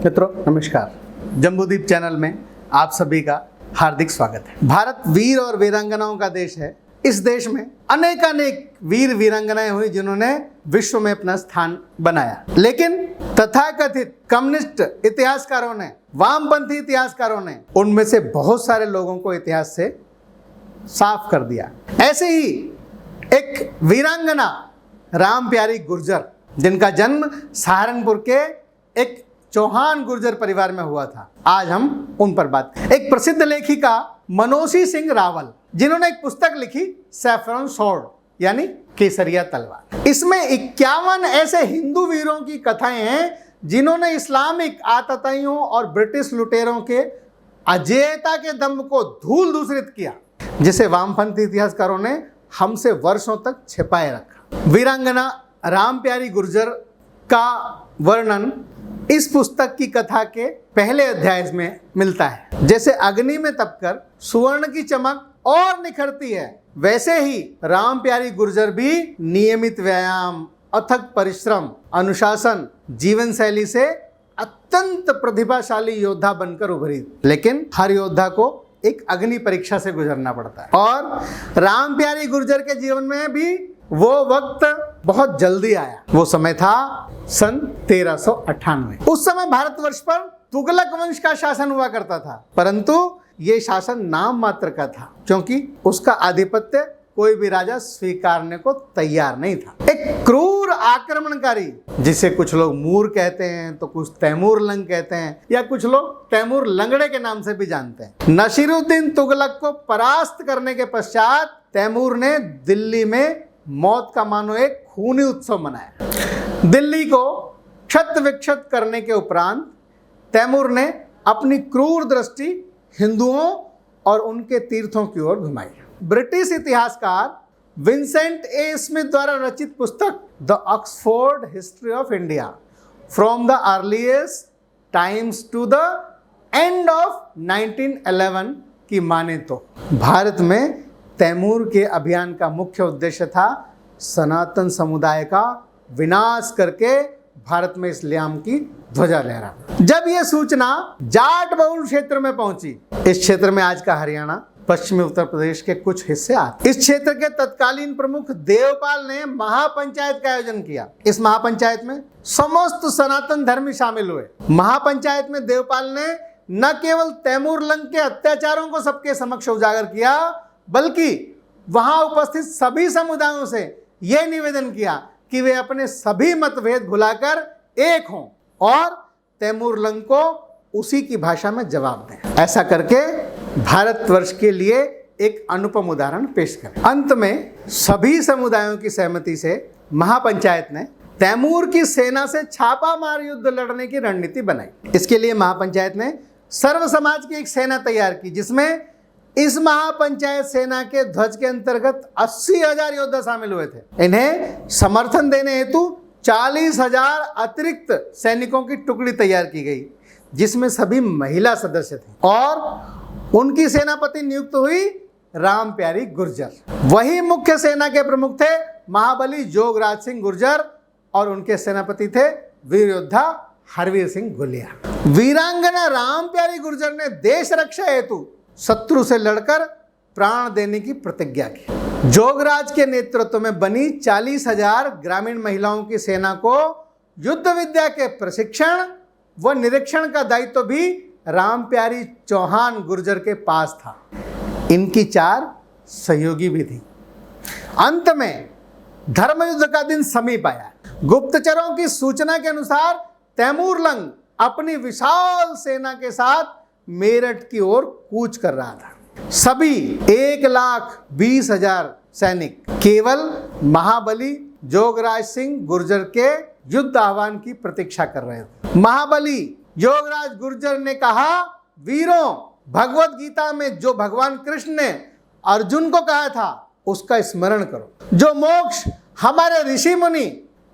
मित्रों नमस्कार, जम्बूद्वीप चैनल में आप सभी का हार्दिक स्वागत है। भारत वीर और वीरांगनाओं का देश है। इस देश में अनेकानेक वीर वीरांगनाएं हुई जिन्होंने विश्व में अपना स्थान बनाया, लेकिन तथाकथित कम्युनिस्ट इतिहासकारों ने, वामपंथी इतिहासकारों ने उनमें से बहुत सारे लोगों को इतिहास से साफ कर दिया। ऐसे ही एक वीरांगना राम प्यारी गुर्जर, जिनका जन्म सहारनपुर के एक चौहान गुर्जर परिवार में हुआ था, आज हम उन पर बात करें। एक प्रसिद्ध लेखिका मनोसी सिंह रावल, जिन्होंने एक पुस्तक लिखी सैफरन स्वॉर्ड यानी केसरिया तलवार। इसमें 51 ऐसे हिंदू वीरों की कथाएं हैं जिन्होंने इस्लामिक आतताइयों और ब्रिटिश लुटेरों के अजेयता के दम्भ को धूल दूषित किया, जिसे वामपंथी इतिहासकारों ने हमसे वर्षों तक छिपाए रखा। वीरांगना राम प्यारी गुर्जर का वर्णन इस पुस्तक की कथा के पहले अध्याय में मिलता है। जैसे अग्नि में तपकर सुवर्ण की चमक और निखरती है, वैसे ही राम प्यारी गुर्जर भी नियमित व्यायाम, अथक परिश्रम, अनुशासन, जीवन शैली से अत्यंत प्रतिभाशाली योद्धा बनकर उभरी। लेकिन हर योद्धा को एक अग्नि परीक्षा से गुजरना पड़ता है, और राम प्यारी गुर्जर के जीवन में भी वो वक्त बहुत जल्दी आया। वो समय था सन 1398। उस समय भारतवर्ष पर तुगलक वंश का शासन हुआ करता था, परंतु ये शासन नाम मात्र का था, क्योंकि उसका आधिपत्य कोई भी राजा स्वीकारने को तैयार नहीं था। एक क्रूर आक्रमणकारी, जिसे कुछ लोग मूर कहते हैं तो कुछ तैमूर लंग कहते हैं, या कुछ लोग तैमूर लंगड़े के नाम से भी जानते हैं। नसीरुद्दीन तुगलक को परास्त करने के पश्चात तैमूर ने दिल्ली में मौत का मानो एक खूनी उत्सव मनाया। दिल्ली को क्षत विक्षत करने के उपरांत तैमूर ने अपनी क्रूर दृष्टि हिंदुओं और उनके तीर्थों की ओर घुमाई। ब्रिटिश इतिहासकार विंसेंट ए स्मिथ द्वारा रचित पुस्तक the Oxford history of India from the earliest times to the end of 1911 की माने तो भारत में तैमूर के अभियान का मुख्य उद्देश्य था सनातन समुदाय का विनाश करके भारत में इस्लाम की ध्वजा लहराना। जब यह सूचना जाट बहुल क्षेत्र में पहुंची, इस क्षेत्र में आज का हरियाणा, पश्चिमी उत्तर प्रदेश के कुछ हिस्से आते, इस क्षेत्र के तत्कालीन प्रमुख देवपाल ने महापंचायत का आयोजन किया। इस महापंचायत में समस्त सनातन धर्मी शामिल हुए। महापंचायत में देवपाल ने न केवल तैमूर लंग के अत्याचारों को सबके समक्ष उजागर किया, बल्कि वहां उपस्थित सभी समुदायों से यह निवेदन किया कि वे अपने सभी मतभेद भुलाकर एक हों और तैमूर लंग को उसी की भाषा में जवाब दें। ऐसा करके भारतवर्ष के लिए एक अनुपम उदाहरण पेश करें। अंत में सभी समुदायों की सहमति से महापंचायत ने तैमूर की सेना से छापामार युद्ध लड़ने की रणनीति बनाई। इसके लिए महापंचायत ने सर्व समाज की एक सेना तैयार की, जिसमें इस महापंचायत सेना के ध्वज के अंतर्गत 80,000 योद्धा शामिल हुए थे। इन्हें समर्थन देने हेतु 40,000 अतिरिक्त सैनिकों की टुकड़ी तैयार की गई, जिसमें सभी महिला सदस्य थे, और उनकी सेनापति नियुक्त हुई राम प्यारी गुर्जर। वही मुख्य सेना के प्रमुख थे महाबली जोगराज सिंह गुर्जर, और उनके सेनापति थे वीर योद्धा हरवीर सिंह गुलिया। वीरांगना राम प्यारी गुर्जर ने देश रक्षा हेतु शत्रु से लड़कर प्राण देने की प्रतिज्ञा की। जोगराज के नेतृत्व में बनी 40,000 ग्रामीण महिलाओं की सेना को युद्ध विद्या के प्रशिक्षण व निरीक्षण का दायित्व भी राम प्यारी चौहान गुर्जर के पास था। इनकी 4 सहयोगी भी थी। अंत में धर्म युद्ध का दिन समीप आया। गुप्तचरों की सूचना के अनुसार तैमूर लंग अपनी विशाल सेना के साथ मेरठ की ओर कूच कर रहा था। सभी 1,20,000 सैनिक केवल महाबली जोगराज सिंह गुर्जर के युद्ध आह्वान की प्रतीक्षा कर रहे थे। महाबली जोगराज गुर्जर ने कहा, वीरों, भगवत गीता में जो भगवान कृष्ण ने अर्जुन को कहा था उसका स्मरण करो। जो मोक्ष हमारे ऋषि मुनि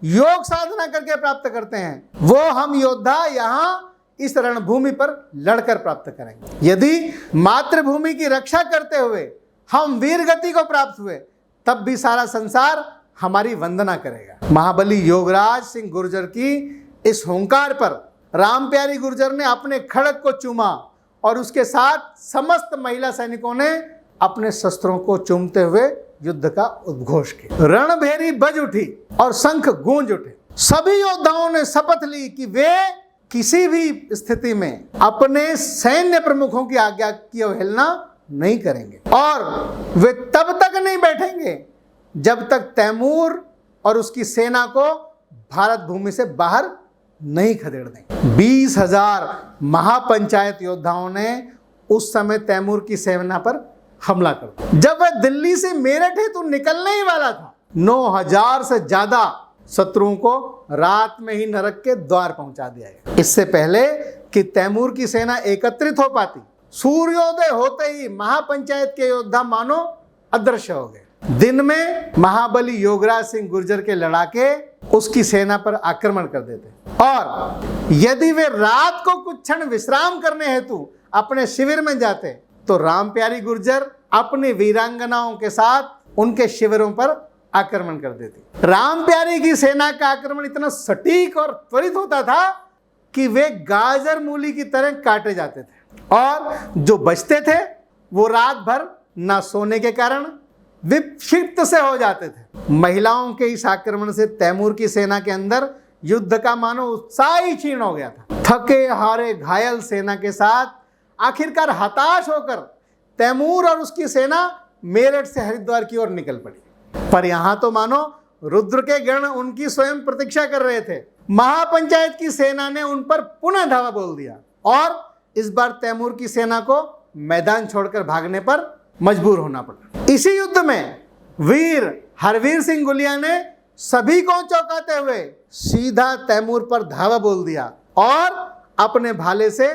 योग साधना करके प्राप्त करते हैं, वो हम योद्धा यहाँ इस रणभूमि पर लड़कर प्राप्त करेंगे। यदि मातृभूमि की रक्षा करते हुए हम वीर गति को प्राप्त हुए, तब भी सारा संसार हमारी वंदना करेगा। महाबली योगराज सिंह गुर्जर की इस हुंकार पर रामप्यारी गुर्जर ने अपने खड़ग को चूमा और उसके साथ समस्त महिला सैनिकों ने अपने शस्त्रों को चूमते हुए युद्ध का उद्घोष किया। रणभेरी बज उठी और शंख गूंज उठे। सभी योद्धाओं ने शपथ ली कि वे किसी भी स्थिति में अपने सैन्य प्रमुखों की आज्ञा की अवहेलना नहीं करेंगे और वे तब तक नहीं बैठेंगे जब तक तैमूर और उसकी सेना को भारत भूमि से बाहर नहीं खदेड़ देंगे। 20,000 महापंचायत योद्धाओं ने उस समय तैमूर की सेना पर हमला कर दिया। जब वह दिल्ली से मेरठ हेतु निकलने ही वाला था, 9,000 से ज्यादा शत्रुओं को रात में ही नरक के द्वार पहुंचा दिया गया। इससे पहले कि तैमूर की सेना एकत्रित हो पाती, सूर्योदय होते ही महापंचायत के योद्धा मानो अदृश्य हो गए। दिन में महाबली योगराज सिंह गुर्जर के लड़ाके उसकी सेना पर आक्रमण कर देते और यदि वे रात को कुछ क्षण विश्राम करने हेतु अपने शिविर में जाते तो रामप्यारी गुर्जर अपनी वीरांगनाओं के साथ उनके शिविरों पर आक्रमण कर देती। रामप्यारी की सेना का आक्रमण इतना सटीक और त्वरित होता था कि वे गाजर मूली की तरह काटे जाते थे और जो बचते थे वो रात भर न सोने के कारण विक्षिप्त से हो जाते थे। महिलाओं के इस आक्रमण से तैमूर की सेना के अंदर युद्ध का मानो उत्साह ही क्षीण हो गया था। थके हारे घायल सेना के साथ आखिरकार हताश होकर तैमूर और उसकी सेना मेरठ से हरिद्वार की ओर निकल पड़ी। पर यहां तो मानो रुद्र के गण उनकी स्वयं प्रतीक्षा कर रहे थे। महापंचायत की सेना ने उन पर पुनः धावा बोल दिया और इस बार तैमूर की सेना को मैदान छोड़कर भागने पर मजबूर होना पड़ा। इसी युद्ध में वीर हरवीर सिंह गुलिया ने सभी को चौंकाते हुए सीधा तैमूर पर धावा बोल दिया और अपने भाले से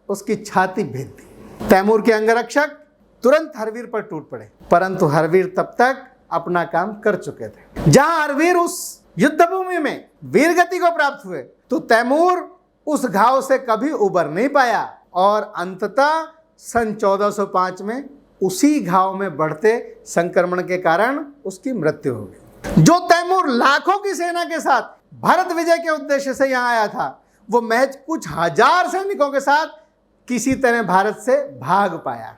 उसकी छाती भेद दी। तैमूर के अंगरक्षक तुरंत हरवीर पर टूट पड़े, परंतु हरवीर तब तक अपना काम कर चुके थे। जहां हरवीर उस युद्ध भूमि में वीरगति को प्राप्त हुए तो तैमूर उस घाव से कभी उबर नहीं पाया और अंततः सन 1405 में उसी घाव में बढ़ते संक्रमण के कारण उसकी मृत्यु हो गई। जो तैमूर लाखों की सेना के साथ भारत विजय के उद्देश्य से यहाँ आया था, वो महज कुछ हजार सैनिकों के साथ किसी तरह भारत से भाग पाया।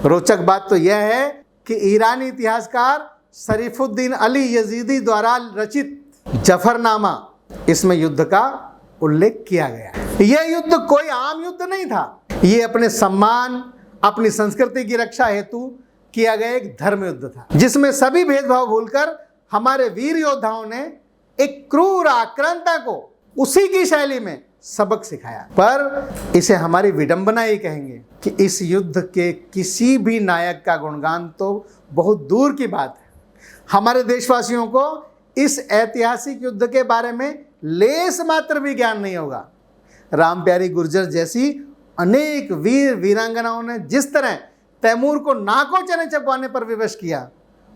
रोचक बात तो यह है कि ईरानी इतिहासकार शरीफुद्दीन अली यजीदी द्वारा रचित जफरनामा, इसमें युद्ध का उल्लेख किया गया। यह युद्ध कोई आम युद्ध नहीं था, ये अपने सम्मान, अपनी संस्कृति की रक्षा हेतु किया गया एक धर्म युद्ध था, जिसमें सभी भेदभाव भूलकर हमारे वीर योद्धाओं ने एक क्रूर आक्रांता को उसी की शैली में सबक सिखाया। पर इसे हमारी विडंबना ही कहेंगे कि इस युद्ध के किसी भी नायक का गुणगान तो बहुत दूर की बात है। हमारे देशवासियों को इस ऐतिहासिक युद्ध के बारे में लेस मात्र भी ज्ञान नहीं होगा। रामप्यारी गुर्जर जैसी अनेक वीर वीरांगनाओं ने जिस तरह तैमूर को नाकों चने चबवाने पर विवश किया,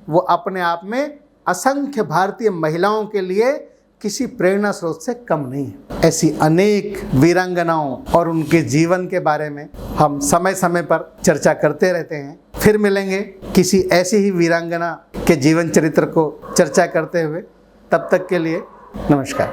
वो अपने आप में असंख्य भारतीय महिलाओं के लिए किसी प्रेरणा स्रोत से कम नहीं है। ऐसी अनेक वीरांगनाओं और उनके जीवन के बारे में हम समय समय पर चर्चा करते रहते हैं। फिर मिलेंगे किसी ऐसी ही वीरांगना के जीवन चरित्र को चर्चा करते हुए। तब तक के लिए नमस्कार।